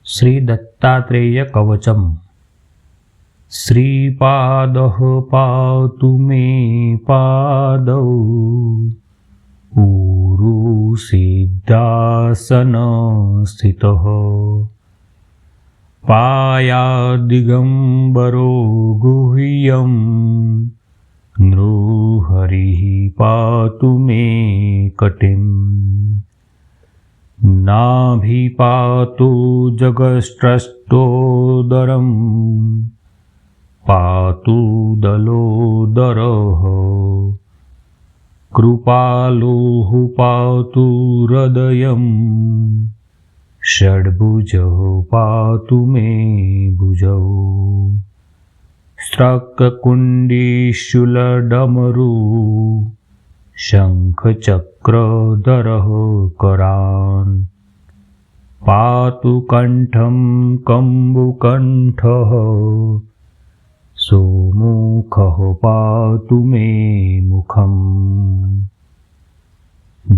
श्री दत्तात्रेय कवचम। श्रीपादः पातु मे पादौ ऊरु सिद्धासनस्थितः पायादिगम्बरो गुह्यं नृहरिः पातु मे कटिम् नाभिपातु जगष्ट्रष्टोदरं पातु दलोदरः कृपालोः पातु हृदयं षड्भुजः पातु मे भुजौ स्त्रककुण्डीशूलडमरु शङ्खचक्रधरः करान् पातु कण्ठं कम्बुकण्ठः सोमुखः पातु मे मुखम्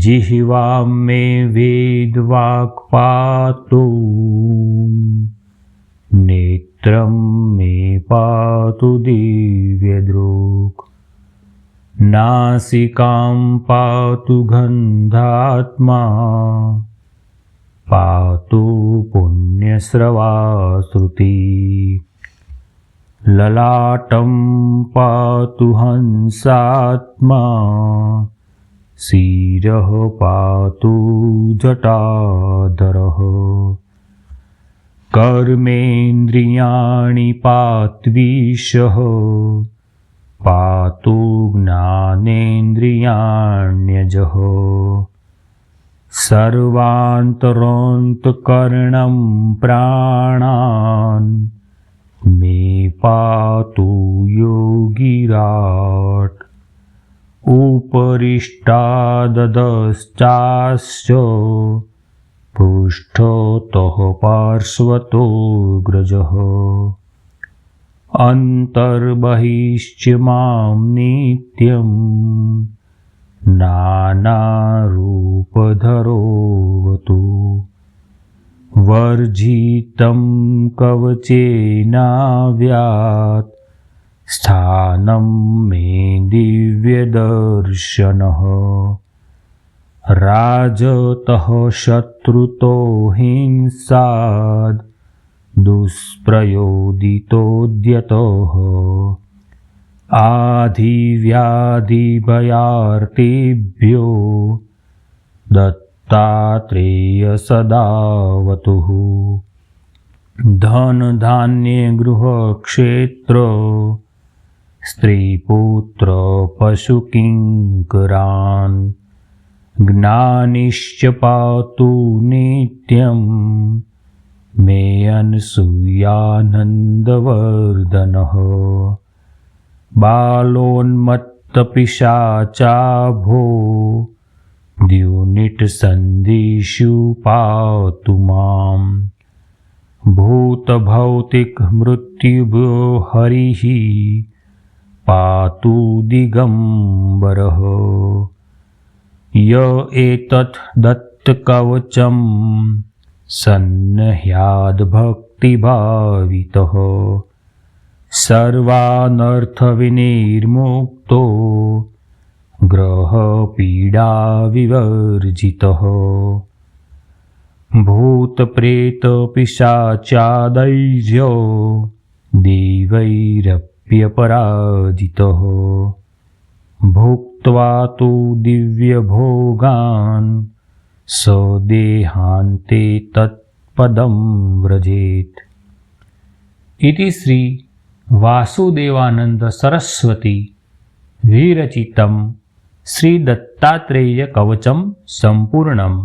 जिह्वां मे वेदवाक् पातु नेत्रं मे पातु दिव्यदृक् नासिकां पातु गन्धात्मा पातु पुण्यस्रवाश्रुति ललाटं पातु हंसात्मा शिरः पातु जटाधरः कर्मेन्द्रियाणि पात्वीशः पातु ज्ञानेन्द्रियाण्यजः सर्वान्तरोन्तकरणं प्राणान् मे पातु योगिराट् उपरिष्टाददश्चाश्च पृष्ठतः पार्श्वतोऽग्रजः अन्तर्बहिश्च मां नित्यं नानारूपधरोऽवतु वर्जितं कवचेनाव्यात् स्थानं मे दिव्यदर्शनः राजतः शत्रुतो हिंसाद् दुष्प्रयोदितोद्यतः आधिव्याधिभयार्तेभ्यो दत्तात्रेय सदावतुः धनधान्यगृहक्षेत्र स्त्रीपुत्र पशुकिङ्करान् ज्ञानिश्च पातु नित्यं मे अनसूयानन्दवर्धनः बालोन्मत्तपिशाचाभो द्युनिट्सन्धिषु पातु मां भूतभौतिकमृत्युभयो हरिः पातु दिगम्बरः य एतत् दत्तकवचं सन्नह्याद्भक्तिभावितः सर्वानर्थविनिर्मुक्तो ग्रहपीडाविवर्जितः भूतप्रेतपिशाचादैर्यो देवैरप्यपराजितः भुक्त्वा तु दिव्यभोगान् सदेहान्ते तत्पदं व्रजेत्। इति श्री वासुदेवानंद सरस्वती विरचितं श्री दत्तात्रेय कवचं संपूर्णम्।